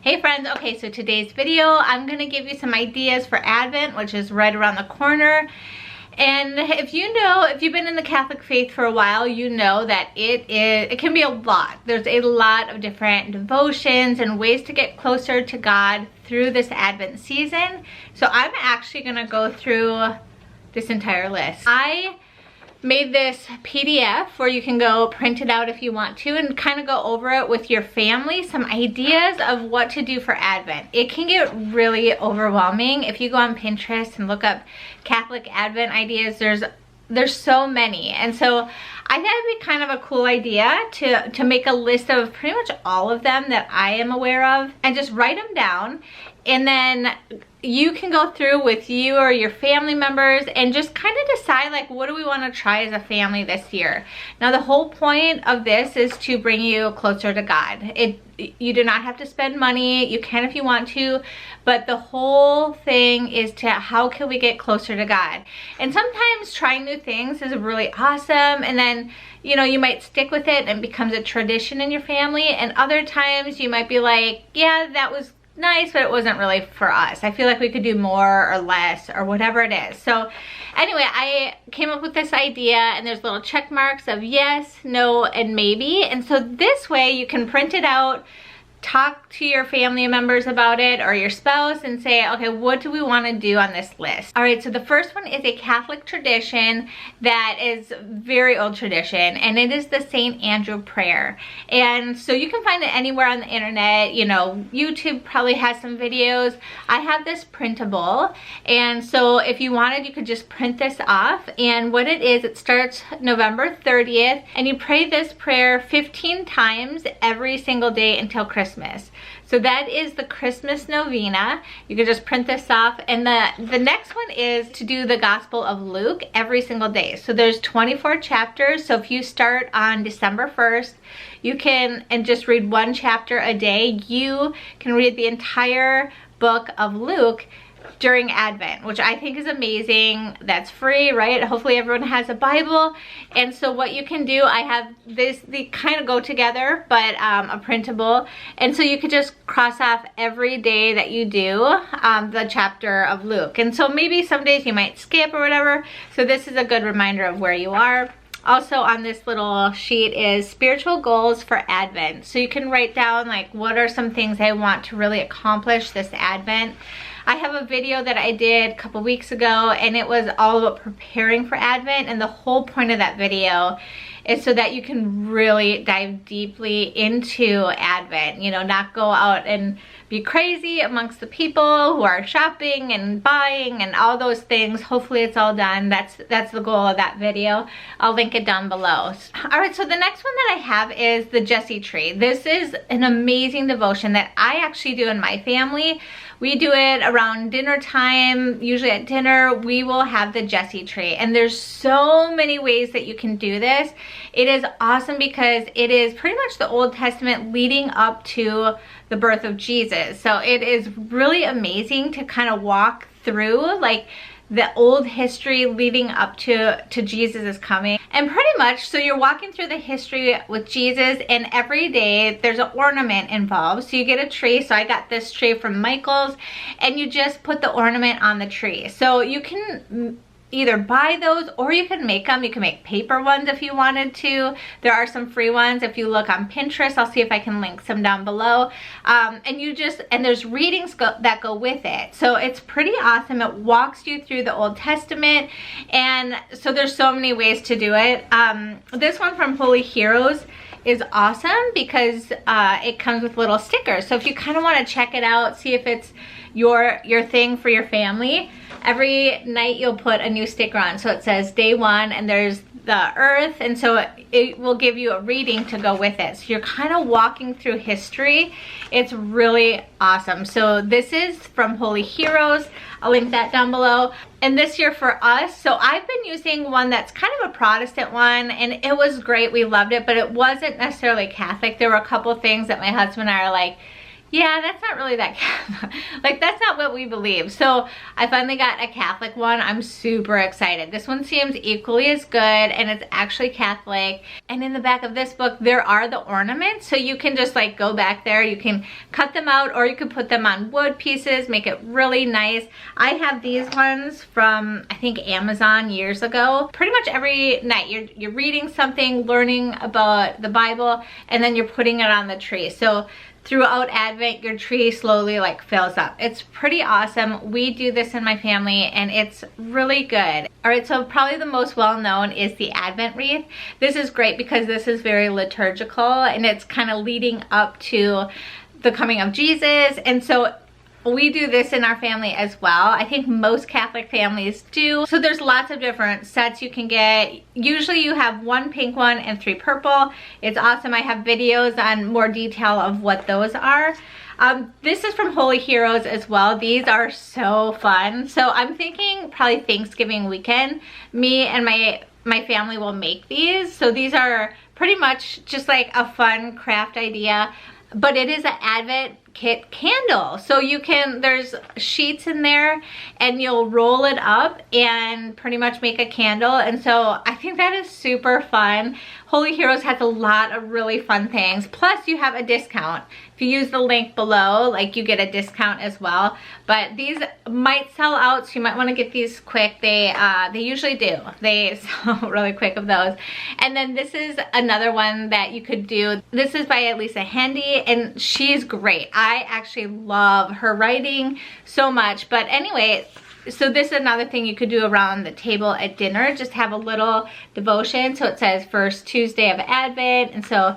Hey friends, okay, so today's video, I'm gonna give you some ideas for Advent, which is right around the corner. And if you've been in the Catholic faith for a while, you know that it can be a lot. There's a lot of different devotions and ways to get closer to God through this Advent season. So I'm actually gonna go through this entire list. I made this PDF where you can go print it out if you want to and kind of go over it with your family, some ideas of what to do for Advent. It can get really overwhelming if you go on Pinterest and look up Catholic Advent ideas. There's so many, and so I thought it'd be kind of a cool idea to make a list of pretty much all of them that I am aware of and just write them down, and then you can go through with you or your family members and just kind of decide, like, what do we want to try as a family this year. Now the whole point of this is to bring you closer to God. You do not have to spend money. You can if you want to, but the whole thing is to how can we get closer to God. And sometimes trying new things is really awesome, and then you might stick with it and it becomes a tradition in your family, and other times you might be like, yeah, that was nice, but it wasn't really for us. I feel like we could do more or less or whatever it is. So anyway, I came up with this idea, and there's little check marks of yes, no, and maybe. And so this way you can print it out, talk to your family members about it or your spouse and say, okay, what do we want to do on this list? All right, so the first one is a Catholic tradition that is very old tradition, and it is the St. Andrew prayer. And so you can find it anywhere on the internet. YouTube probably has some videos. I have this printable, and so if you wanted, you could just print this off. And what it is, it starts November 30th, and you pray this prayer 15 times every single day until Christmas. So that is the Christmas novena. You can just print this off. And the next one is to do the Gospel of Luke every single day. So there's 24 chapters. So if you start on December 1st, you can, and just read one chapter a day, you can read the entire book of Luke during Advent, which I think is amazing. That's free, right? Hopefully everyone has a Bible. And so what you can do, I have this, they kind of go together, but a printable. And so you could just cross off every day that you do the chapter of Luke. And so maybe some days you might skip or whatever. So this is a good reminder of where you are. Also on this little sheet is spiritual goals for Advent. So you can write down, like, what are some things I want to really accomplish this Advent. I have a video that I did a couple weeks ago, and it was all about preparing for Advent, and the whole point of that video is so that you can really dive deeply into Advent, not go out and be crazy amongst the people who are shopping and buying and all those things. Hopefully it's all done. That's the goal of that video. I'll link it down below. All right, so the next one that I have is the Jesse tree. This is an amazing devotion that I actually do in my family. We do it around dinner time. Usually at dinner, we will have the Jesse tree. And there's so many ways that you can do this. It is awesome because it is pretty much the Old Testament leading up to the birth of Jesus. So it is really amazing to kind of walk through, like, the old history leading up to Jesus' coming. And pretty much, so you're walking through the history with Jesus, and every day there's an ornament involved. So you get a tree. So I got this tree from Michael's, and you just put the ornament on the tree. So you can either buy those or you can make them. You can make paper ones if you wanted to. There are some free ones. If you look on Pinterest, I'll see if I can link some down below. And there's readings that go with it. So it's pretty awesome. It walks you through the Old Testament. And so there's so many ways to do it. This one from Holy Heroes is awesome because it comes with little stickers. So if you kind of want to check it out, see if it's your thing for your family, every night you'll put a new sticker on. So it says day 1, and there's the earth, and so it will give you a reading to go with it. So you're kind of walking through history. It's really awesome. So this is from Holy Heroes. I'll link that down below. And this year for us, so I've been using one that's kind of a Protestant one, and it was great. We loved it, but it wasn't necessarily Catholic. There were a couple things that my husband and I are like, yeah, that's not really that Catholic. Like, that's not what we believe. So I finally got a Catholic one. I'm super excited. This one seems equally as good, and it's actually Catholic. And in the back of this book, there are the ornaments. So you can just like go back there, you can cut them out, or you can put them on wood pieces, make it really nice. I have these ones from, I think, Amazon years ago. Pretty much every night you're reading something, learning about the Bible, and then you're putting it on the tree. So throughout Advent, your tree slowly like fills up. It's pretty awesome. We do this in my family, and it's really good. All right, so probably the most well-known is the Advent wreath. This is great because this is very liturgical, and it's kind of leading up to the coming of Jesus. And so we do this in our family as well. I think most Catholic families do. So there's lots of different sets you can get. Usually you have 1 pink one and 3 purple. It's awesome. I have videos on more detail of what those are. This is from Holy Heroes as well. These are so fun. So I'm thinking probably Thanksgiving weekend, me and my family will make these. So these are pretty much just like a fun craft idea, but it is an Advent kit candle. So you can, there's sheets in there, and you'll roll it up and pretty much make a candle. And so I think that is super fun. Holy Heroes has a lot of really fun things. Plus you have a discount. If you use the link below, like, you get a discount as well. But these might sell out, so you might want to get these quick. They usually do. They sell really quick of those. And then this is another one that you could do. This is by Lisa Handy, and she's great. I actually love her writing so much. But anyway, so this is another thing you could do around the table at dinner. Just have a little devotion. So it says first Tuesday of Advent, and so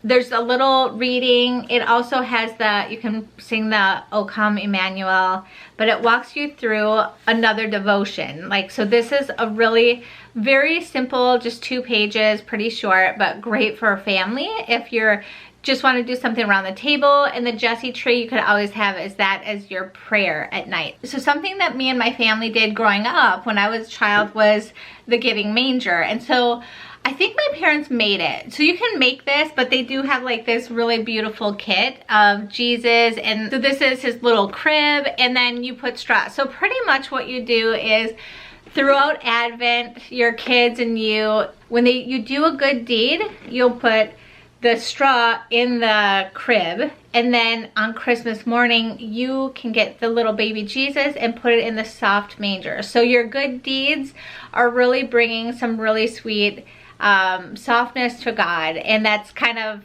there's a little reading. It also has you can sing the O Come Emmanuel, but it walks you through another devotion. Like, so this is a really very simple, just 2 pages, pretty short, but great for a family. If you're just want to do something around the table, and the Jesse tree you could always have as your prayer at night. So something that me and my family did growing up when I was a child was the giving manger. And so I think my parents made it. So you can make this, but they do have like this really beautiful kit of Jesus. And so this is his little crib, and then you put straw. So pretty much what you do is throughout Advent, your kids and you, when you do a good deed, you'll put the straw in the crib, and then on Christmas morning you can get the little baby Jesus and put it in the soft manger. So your good deeds are really bringing some really sweet softness to God, and that's kind of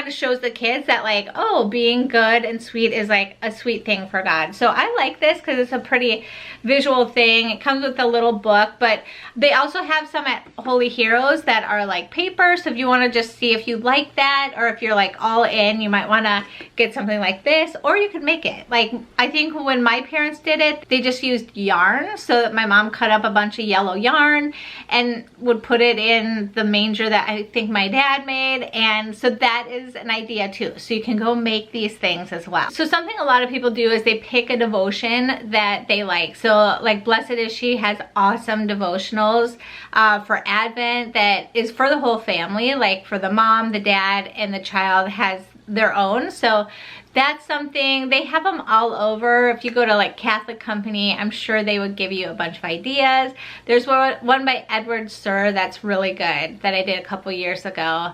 shows the kids that, like, oh, being good and sweet is like a sweet thing for God. So I like this because it's a pretty visual thing. It comes with a little book, but they also have some at Holy Heroes that are like paper. So if you want to just see if you like that, or if you're like all in, you might want to get something like this, or you could make it. Like, I think when my parents did it, they just used yarn. So that my mom cut up a bunch of yellow yarn and would put it in the manger that I think my dad made. And so that is an idea too. So you can go make these things as well. So something a lot of people do is they pick a devotion that they like. So like Blessed Is She has awesome devotionals for Advent that is for the whole family. Like for the mom, the dad, and the child has their own. So that's something, they have them all over. If you go to like Catholic Company, I'm sure they would give you a bunch of ideas. There's one by Edward Sir that's really good that I did a couple years ago.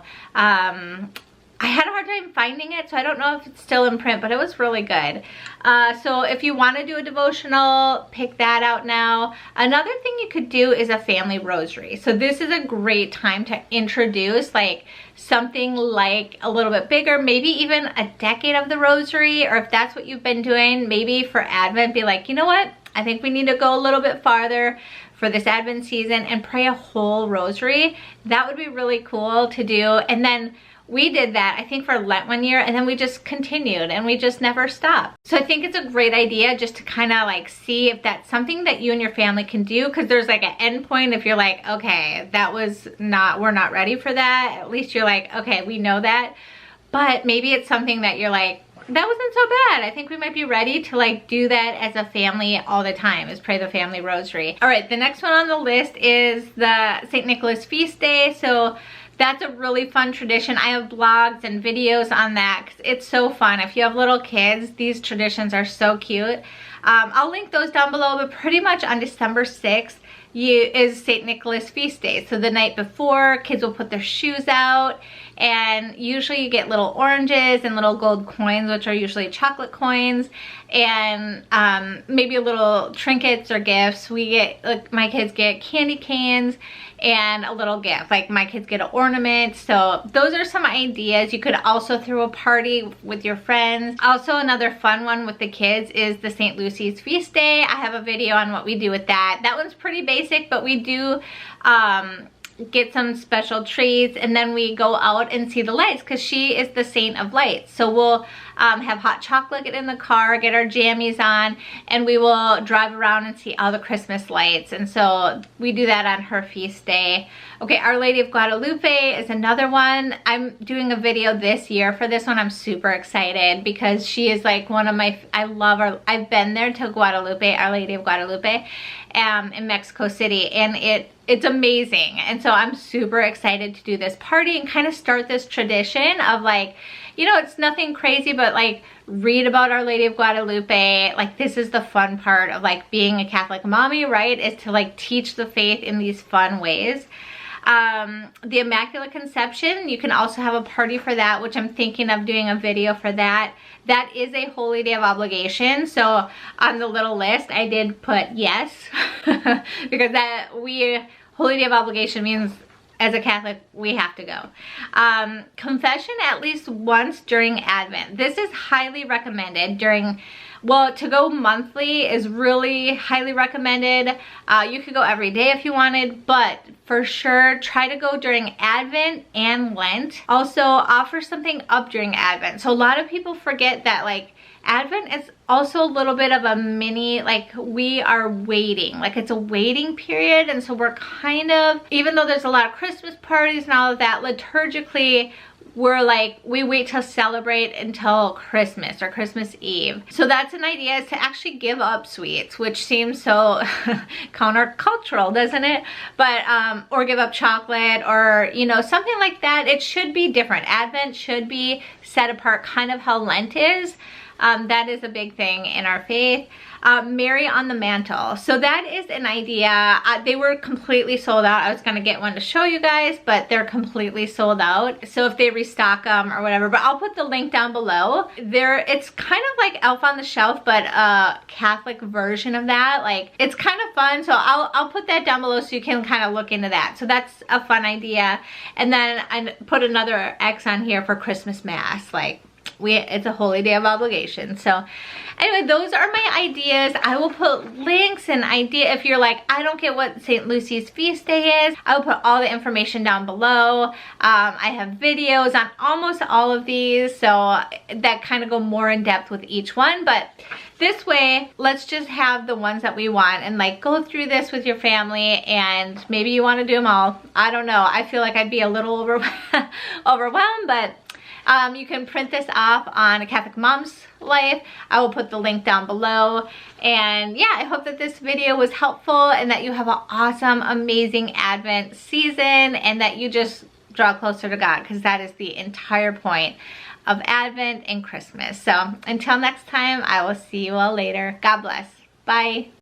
I had a hard time finding it, so I don't know if it's still in print, but it was really good. So if you want to do a devotional, pick that out now. Another thing you could do is a family rosary. So this is a great time to introduce like something like a little bit bigger, maybe even a decade of the rosary, or if that's what you've been doing, maybe for Advent, be like, you know what? I think we need to go a little bit farther for this Advent season and pray a whole rosary. That would be really cool to do. And then we did that, I think, for Lent one year, and then we just continued and we just never stopped. So I think it's a great idea just to kind of like see if that's something that you and your family can do, because there's like an end point. If you're like, okay, we're not ready for that, at least you're like, okay, we know that. But maybe it's something that you're like, that wasn't so bad. I think we might be ready to like do that as a family all the time, is pray the family rosary. All right, the next one on the list is the St. Nicholas feast day. So that's a really fun tradition. I have blogs and videos on that because it's so fun. If you have little kids, these traditions are so cute. I'll link those down below, but pretty much on December 6th is St. Nicholas feast day. So the night before, kids will put their shoes out, and usually you get little oranges and little gold coins, which are usually chocolate coins, and maybe a little trinkets or gifts. We get, like, my kids get candy canes and a little gift. Like, my kids get an ornament. So those are some ideas. You could also throw a party with your friends. Also, another fun one with the kids is the St. Lucy's feast day. I have a video on what we do with that. That one's pretty basic, but we do get some special treats, and then we go out and see the lights because she is the saint of lights. So we'll have hot chocolate in the car, get our jammies on, and we will drive around and see all the Christmas lights. And so we do that on her feast day. Okay, Our Lady of Guadalupe is another one. I'm doing a video this year for this one. I'm super excited because she is like one of my, I love her. I've been there to Guadalupe, Our Lady of Guadalupe, in Mexico City, and it's amazing. And so I'm super excited to do this party and kind of start this tradition of, like, you know, it's nothing crazy, but like read about Our Lady of Guadalupe. Like, this is the fun part of like being a Catholic mommy, right? Is to like teach the faith in these fun ways. The Immaculate Conception, you can also have a party for that, which I'm thinking of doing a video for that. That is a holy day of obligation. So on the little list, I did put yes, because holy day of obligation means as a Catholic, we have to go. Confession at least once during Advent. This is highly recommended during, well, to go monthly is really highly recommended. You could go every day if you wanted, but for sure, try to go during Advent and Lent. Also, offer something up during Advent. So a lot of people forget that, like, Advent is also a little bit of a mini, like, we are waiting, like it's a waiting period. And so we're kind of, even though there's a lot of Christmas parties and all of that, liturgically, we're like, we wait to celebrate until Christmas or Christmas Eve. So that's an idea, is to actually give up sweets, which seems so countercultural, doesn't it? But, or give up chocolate, or, you know, something like that. It should be different. Advent should be set apart, kind of how Lent is. That is a big thing in our faith. Mary on the Mantle. So that is an idea. They were completely sold out. I was going to get one to show you guys, but they're completely sold out. So if they restock them or whatever, but I'll put the link down below. It's kind of like Elf on the Shelf, but a Catholic version of that. Like, it's kind of fun. So I'll put that down below so you can kind of look into that. So that's a fun idea. And then I put another X on here for Christmas Mass. Like, it's a holy day of obligation. So anyway, those are my ideas. I will put links and if you're like, I don't get what St. Lucy's feast day is, I will put all the information down below. I have videos on almost all of these, so that kind of go more in depth with each one. But this way, let's just have the ones that we want and like go through this with your family, and maybe you want to do them all. I don't know. I feel like I'd be a little overwhelmed, but you can print this off on A Catholic Mom's Life. I will put the link down below. And yeah, I hope that this video was helpful and that you have an awesome, amazing Advent season, and that you just draw closer to God, because that is the entire point of Advent and Christmas. So until next time, I will see you all later. God bless. Bye.